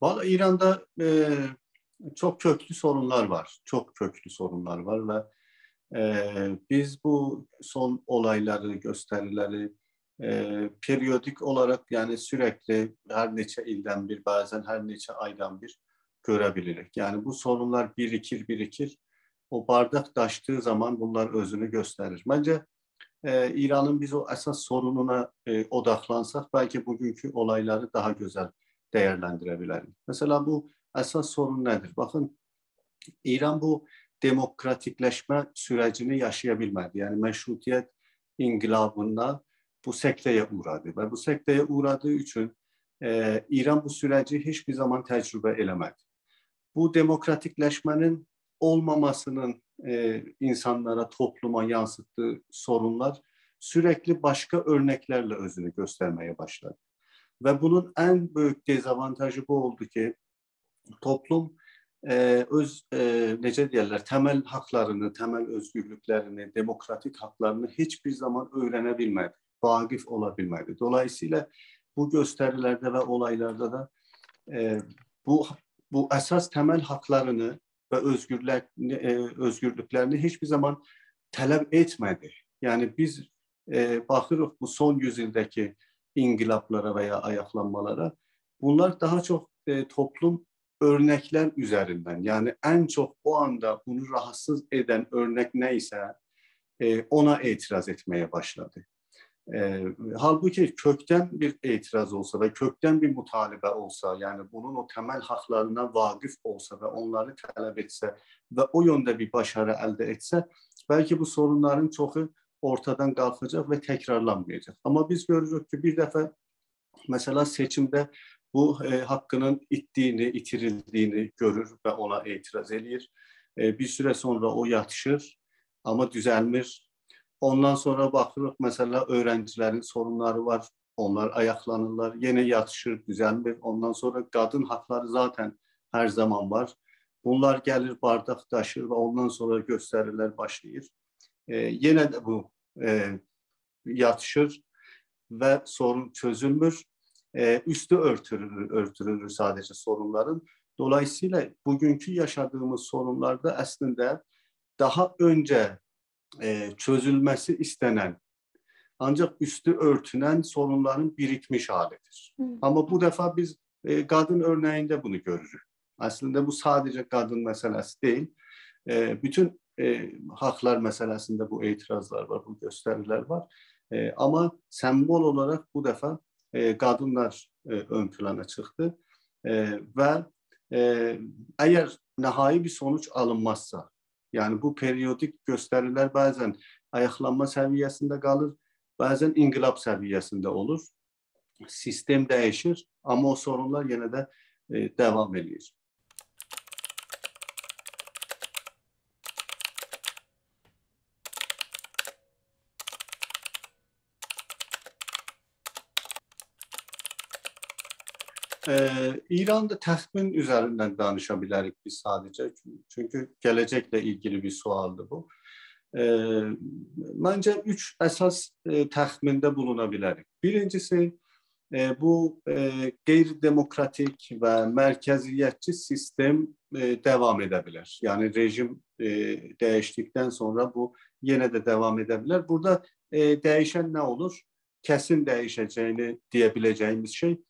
Vallahi İran'da çok köklü sorunlar var. Çok köklü sorunlar var ve biz bu son olayları, gösterileri periyodik olarak yani sürekli her neçe ilden bir, bazen her neçe aydan bir görebiliriz. Yani bu sorunlar birikir birikir. O bardak taştığı zaman bunlar özünü gösterir. Bence İran'ın biz o esas sorununa odaklansak belki bugünkü olayları daha güzel değerlendirebiliriz. Mesela bu esas sorun nedir? Bakın İran bu demokratikleşme sürecini yaşayabilmedi. Yani meşrutiyet inkılabında bu sekteye uğradı ve bu sekteye uğradığı için İran bu süreci hiçbir zaman tecrübe elemedi. Bu demokratikleşmenin olmamasının insanlara, topluma yansıttığı sorunlar sürekli başka örneklerle özünü göstermeye başladı. Ve bunun en büyük dezavantajı bu oldu ki toplum necə deyirlər, temel haklarını, temel özgürlüklerini, demokratik haklarını hiçbir zaman öğrenebilmedi, vakıf olabilmedi. Dolayısıyla bu gösterilerde ve olaylarda da e, bu bu esas temel haklarını ve özgürlüklerini hiçbir zaman talep etmedi. Yani biz bakırıq bu son yüzyıldaki inkılaplara veya ayaklanmalara, bunlar daha çok toplum örnekler üzerinden, yani en çok o anda bunu rahatsız eden örnek neyse ona itiraz etmeye başladı. Halbuki kökten bir itiraz olsa ve kökten bir mutalibe olsa, yani bunun o temel haklarına vakıf olsa ve onları talep etse ve o yönde bir başarı elde etse, belki bu sorunların çoğu ortadan kalkacak ve tekrarlanmayacak. Ama biz görürüz ki bir defa mesela seçimde bu hakkının ittiğini, itirildiğini görür ve ona itiraz edir. Bir süre sonra o yatışır ama düzelmir. Ondan sonra bakırıq mesela öğrencilerin sorunları var. Onlar ayaklanırlar. Yine yatışır, düzelmir. Ondan sonra kadın hakları zaten her zaman var. Bunlar gelir bardak taşır ve ondan sonra gösteriler başlayır. Yine de bu yatışır ve sorun çözülmür. Üstü örtülür sadece sorunların. Dolayısıyla bugünkü yaşadığımız sorunlarda aslında daha önce çözülmesi istenen ancak üstü örtünen sorunların birikmiş halidir. Ama bu defa biz kadın örneğinde bunu görürüz. Aslında bu sadece kadın meselesi değil. Bütün haklar meselesinde bu itirazlar var, bu gösteriler var. Ama sembol olarak bu defa kadınlar ön plana çıktı. Ve eğer nihai bir sonuç alınmazsa, yani bu periyodik gösteriler bazen ayaklanma seviyesinde kalır, bazen inkılap seviyesinde olur. Sistem değişir ama o sorunlar yine de devam ediyor. İran'da təxmin üzerinden danışabilirik biz sadece. Çünkü gelecekle ilgili bir sualdı bu. Bence üç esas təxminde bulunabilirik. Birincisi bu qeyri-demokratik ve merkeziyetçi sistem devam edebilir. Yani rejim değiştikten sonra bu yine de devam edebilir. Burada değişen ne olur? Kesin değişeceğini diyebileceğimiz şey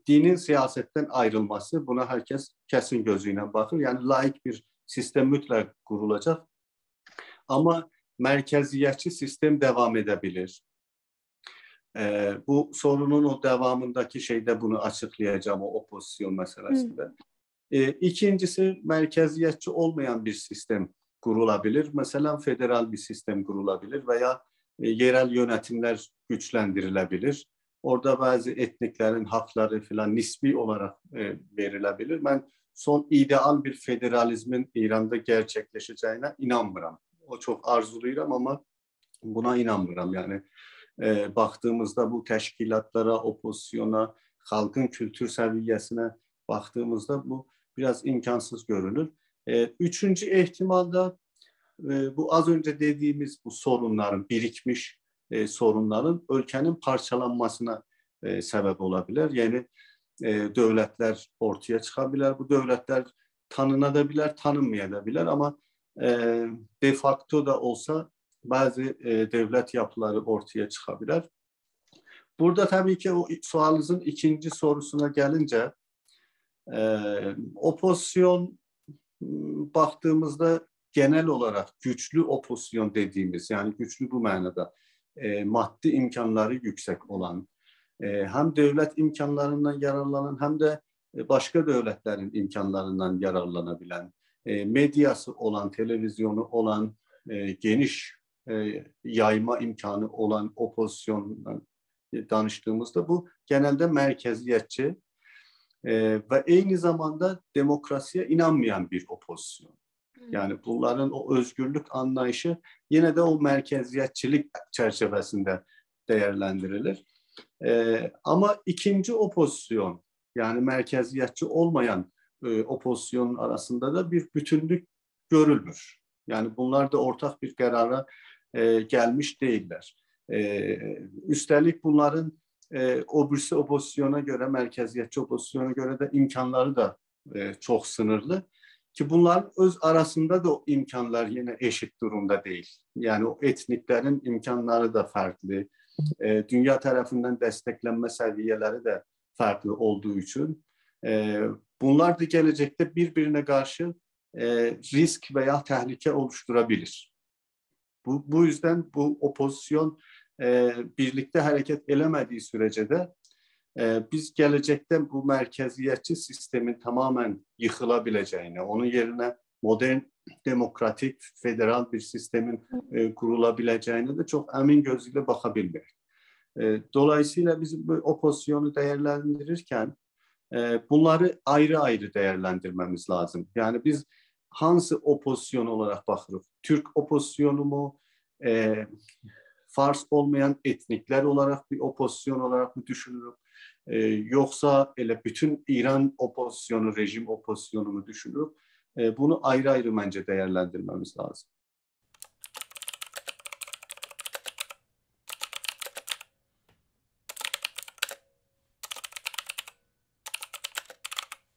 dinin siyasetten ayrılması. Buna herkes kesin gözüyle bakır. Yani laik bir sistem mutlaka kurulacak. Ama merkeziyetçi sistem devam edebilir. Bu sorunun o devamındaki şeyde bunu açıklayacağım, o opozisyon meselesinde. İkincisi, merkeziyetçi olmayan bir sistem kurulabilir. Mesela federal bir sistem kurulabilir veya yerel yönetimler güçlendirilebilir. Orada bazı etniklerin hakları filan nisbi olarak verilebilir. Ben son ideal bir federalizmin İran'da gerçekleşeceğine inanmıram. O çok arzuluyum ama buna inanmıram. Yani baktığımızda bu teşkilatlara, opozisyona, halkın kültür seviyesine baktığımızda bu biraz imkansız görünür. Üçüncü ihtimalda bu az önce dediğimiz bu sorunların, birikmiş sorunların ülkenin parçalanmasına sebep olabilir. Yani dövlətlər ortaya çıxa bilər. Bu dövlətlər tanına da bilər, tanınmaya da bilər, amma de facto da olsa bazı devlet yapıları ortaya çıxa bilər. Burada tabii ki o sualınızın ikinci sorusuna gelince opozisyon baktığımızda genel olarak güçlü opozisyon dediğimiz, yani güçlü bu manada maddi imkanları yüksek olan, hem devlet imkanlarından yararlanan hem de başka devletlerin imkanlarından yararlanabilen, medyası olan, televizyonu olan, geniş yayma imkanı olan opozisyondan danıştığımızda bu genelde merkeziyetçi ve aynı zamanda demokrasiye inanmayan bir opozisyon. Yani bunların o özgürlük anlayışı yine de o merkeziyetçilik çerçevesinde değerlendirilir. Ama ikinci opozisyon, yani merkeziyetçi olmayan opozisyonun arasında da bir bütünlük görülmür. Yani bunlar da ortak bir karara gelmiş değiller. Üstelik bunların o birisi opozisyona göre, merkeziyetçi opozisyona göre de imkanları da çok sınırlı. Ki bunlar öz arasında da o imkanlar yine eşit durumda değil. Yani o etniklerin imkanları da farklı. Dünya tarafından desteklenme seviyeleri de farklı olduğu için bunlar da gelecekte birbirine karşı risk veya tehlike oluşturabilir. Bu yüzden bu opozisyon birlikte hareket edemediği sürece de biz gelecekte bu merkeziyetçi sistemin tamamen yıkılabileceğine, onun yerine modern, demokratik, federal bir sistemin kurulabileceğine de çok emin gözüyle bakabilmek. Dolayısıyla biz bu opozisyonu değerlendirirken bunları ayrı ayrı değerlendirmemiz lazım. Yani biz hangi opozisyon olarak bakırıq? Türk opozisyonu mu? Fars olmayan etnikler olarak bir opozisyon olarak mı düşünürük? Yoksa elə bütün İran opozisyonu, rejim opozisyonu mu düşünürük? Bunu ayrı ayrı bence değerlendirmemiz lazım.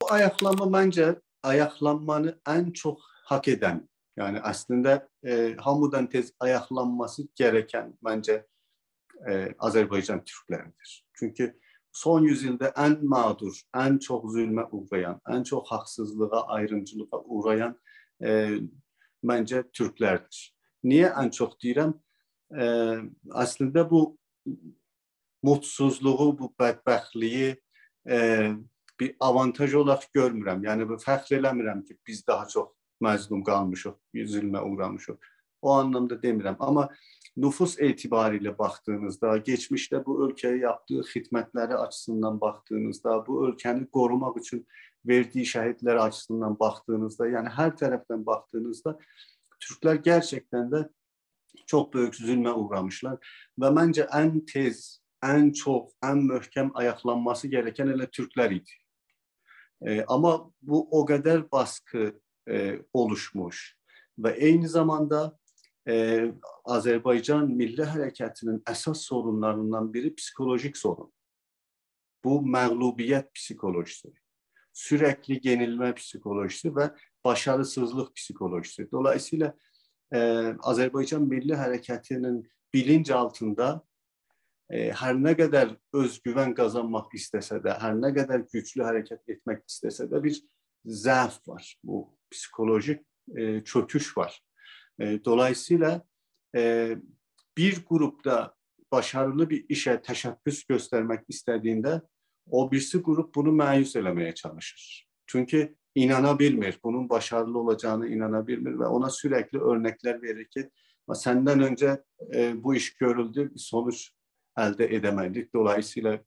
Bu ayaklanma bence ayaklanmanı en çok hak eden, yani aslında hamıdan tez ayaklanması gereken bence Azerbaycan Türkleridir. Çünkü son yüzyılda en mağdur, en çok zulme uğrayan, en çok haksızlığa, ayrımcılığa uğrayan bence Türklerdir. Niye en çok deyirəm? Aslında bu mutsuzluğu, bu bədbəxtliyi bir avantaj olarak görmürəm. Yəni fəxr eləmirəm ki, biz daha çox məzlum qalmışıq, zulmə uğramışıq. O anlamda demirəm. Ama nüfus itibariyle baktığınızda, geçmişte bu ülkeye yaptığı hizmetleri açısından baktığınızda, bu ülkeni korumak için verdiği şehitler açısından baktığınızda, yani her taraftan baktığınızda Türkler gerçekten de çok büyük zulme uğramışlar. Ve bence en tez, en çok, en möhkem ayaklanması gereken elə Türkler idi. Ama bu o kadar baskı oluşmuş ve aynı zamanda Azerbaycan Milli Hərəkətinin əsas sorunlarından biri psikolojik sorun. Bu məğlubiyyət psikolojisi, sürekli yenilme psikolojisi ve başarısızlık psikolojisi. Dolayısıyla Azerbaycan Milli Hərəkətinin bilinç altında her ne kadar özgüven kazanmak istese de, her ne kadar güçlü hareket etmek istese de bir zəf var. Bu psikolojik çöküş var. Dolayısıyla bir grupta başarılı bir işe teşebbüs göstermek istediğinde o birisi grup bunu məyus eləməyə çalışır. Çünkü inanabilmir, bunun başarılı olacağını inanabilmir ve ona sürekli örnekler verir ki senden önce bu iş görüldü, bir sonuç elde edemedik. Dolayısıyla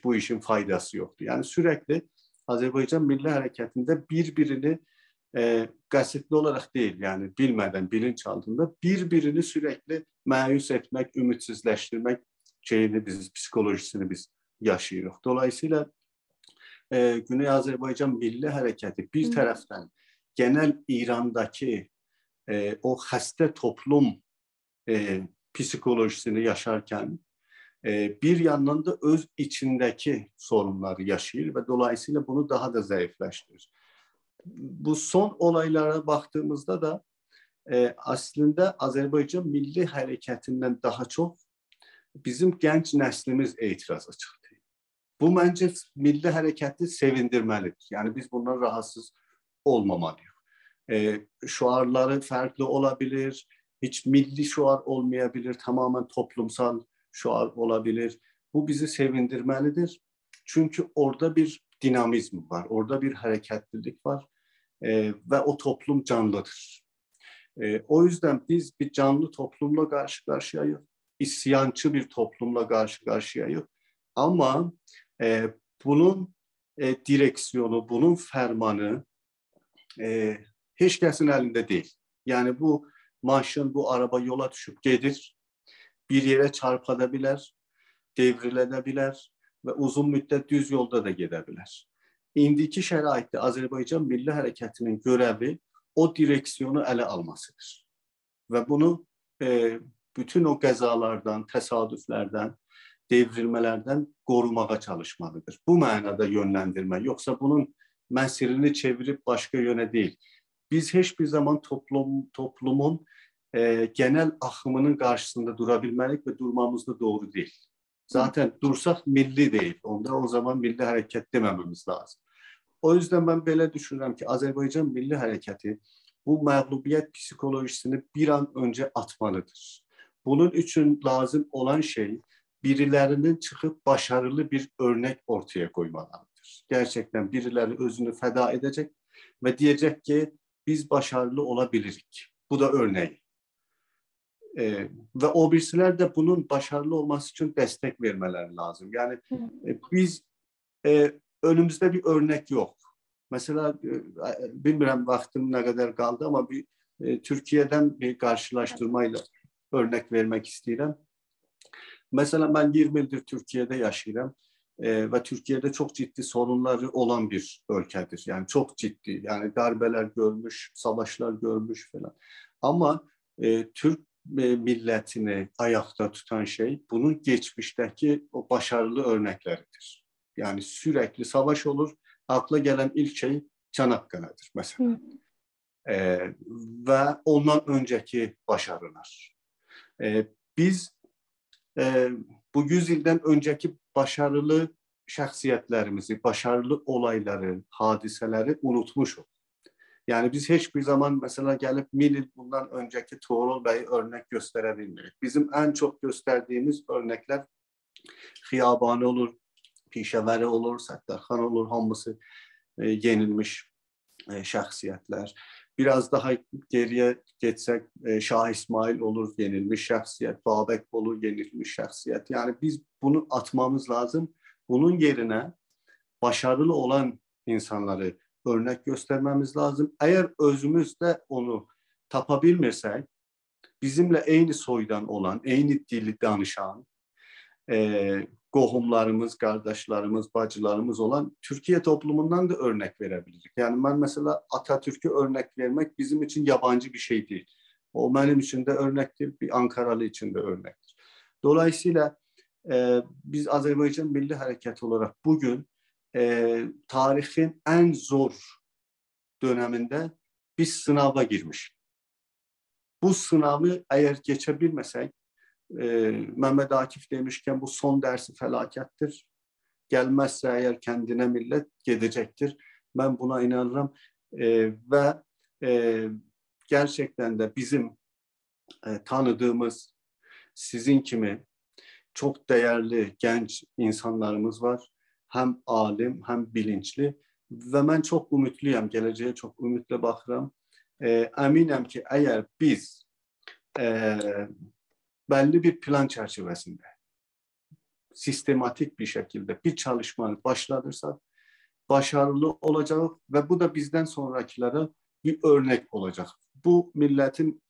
bu işin faydası yoktu. Yani sürekli Azerbaycan Milli Hərəkətində birbirini qəsdli olarak değil, yani bilmeden, bilinç altında birbirini sürekli məyus etmek, ümitsizleştirmek şeyini biz, psikolojisini biz yaşayırıq. Dolayısıyla Güney Azerbaycan Milli Hərəkəti bir taraftan genel İran'daki o hasta toplum psikolojisini yaşarken bir yandan da öz içindeki sorunları yaşayır ve dolayısıyla bunu daha da zayıflaştırır. Bu son olaylara baktığımızda da aslında Azərbaycan milli hərəkətindən daha çox bizim gənc nəslimiz etiraz açıqdır. Bu məncə milli hərəkəti sevindirməlidir. Yəni biz bundan rahatsız olmamalıyıq. Şuarları farklı olabilir, hiç milli şuar olmayabilir, tamamen toplumsal şuar olabilir. Bu bizi sevindirmelidir. Çünkü orada bir dinamizm var, orada bir hareketlilik var ve o toplum canlıdır. O yüzden biz bir canlı toplumla karşı karşıyayız, isyancı bir toplumla karşı karşıyayız. Ama bunun direksiyonu, bunun fermanı hiç kəsin əlində deyil. Yəni bu maşın, bu araba yola düşüb gedir, bir yerə çarpada bilər, devrilədə bilər və uzun müddət düz yolda da gedə bilər. İndiki şəraitdə Azərbaycan Milli Hərəkətinin görəvi o direksiyonu ələ almasıdır. Və bunu bütün o qəzalardan, təsadüflərdən, devrilmələrdən qorumağa çalışmalıdır. Bu mənada yönləndirmə, yoxsa bunun məsirini çevirib başqa yönə deyil. Biz heç bir zaman toplumun genel akımının karşısında durabilmelik ve durmamız da doğru değil. Zaten dursak milli değil. O zaman milli hareket demememiz lazım. O yüzden ben böyle düşünürüm ki Azerbaycan Milli Hareketi bu mağlubiyet psikolojisini bir an önce atmalıdır. Bunun için lazım olan şey birilerinin çıkıp başarılı bir örnek ortaya koymalarıdır. Gerçekten birileri özünü feda edecek ve diyecek ki biz başarılı olabilirik. Bu da örneği. Ve o birisiler de bunun başarılı olması için destek vermeleri lazım. Yani biz önümüzde bir örnek yok. Mesela bilmiyorum vaktim ne kadar kaldı ama bir Türkiye'den bir karşılaştırmayla örnek vermek istedim. Mesela ben 20 yıldır Türkiye'de yaşıyorum ve Türkiye'de çok ciddi sorunları olan bir ülkedir. Yani çok ciddi. Yani darbeler görmüş, savaşlar görmüş falan. Ama Türk milletini ayakta tutan şey bunun geçmişteki o başarılı örnekleridir. Yani sürekli savaş olur. Akla gelen ilk şey Çanakkale'dir mesela. Ve ondan önceki başarılar. Biz bu 100 ildən önceki başarılı şəxsiyyətlərimizi, başarılı olayları, hadisələri unutmuşuq. Yani biz heç bir zaman mesela gelip 1000 il bundan önceki Tuğrul Bey'i örnek gösterebilmirik. Bizim en çok gösterdiğimiz örnekler Xiyabani olur, Pişəvəri olur, Səttarxan olur, hamısı yenilmiş şəxsiyyətlər. Biraz daha geriye geçsek Şah İsmail olur, yenilmiş şəxsiyyət, Babək olur, yenilmiş şəxsiyyət. Yani biz bunu atmamız lazım. Bunun yerine başarılı olan insanları örnek göstermemiz lazım. Eğer özümüzde onu tapabilmirsek, bizimle aynı soydan olan, aynı dili danışan, qohumlarımız, kardeşlerimiz, bacılarımız olan Türkiye toplumundan da örnek verebiliriz. Yani ben mesela Atatürk'ü örnek vermek bizim için yabancı bir şey değil. O benim için de örnektir, bir Ankaralı için de örnektir. Dolayısıyla biz Azerbaycan Milli Hareketi olarak bugün tarihin en zor döneminde bir sınava girmiş. Bu sınavı eğer geçebilmesek, Mehmet Akif demişken bu son dersi felakettir. Gelmezse eğer kendine millet gidecektir. Ben buna inanırım. Ve gerçekten de bizim tanıdığımız sizin kimi çok değerli genç insanlarımız var. Hem alim hem bilinçli. Ve ben çok umutluyum. Geleceğe çok umutla bakıram. Eminim ki eğer biz belli bir plan çerçevesinde sistematik bir şekilde bir çalışmanı başlatırsak başarılı olacak ve bu da bizden sonrakilere bir örnek olacak. Bu milletin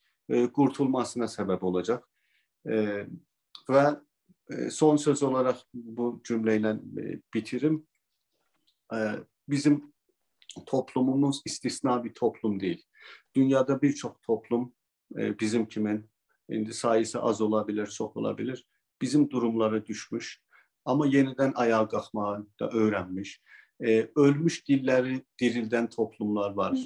kurtulmasına sebep olacak. Ve son söz olarak bu cümleyle bitirim. Bizim toplumumuz istisna bir toplum değil. Dünyada birçok toplum bizim kimin, indi sayısı az olabilir, çok olabilir. bizim durumlara düşmüş ama yeniden ayağa kalkmağı da öğrenmiş. Ölmüş dilleri dirilden toplumlar var.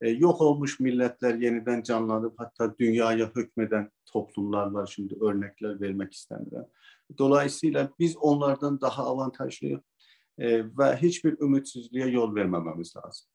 Yok olmuş milletler yeniden canlanıp hatta dünyaya hükmeden toplumlar var. Şimdi örnekler vermek istemiyorum. Dolayısıyla biz onlardan daha avantajlıyız ve hiçbir ümitsizliğe yol vermememiz lazım.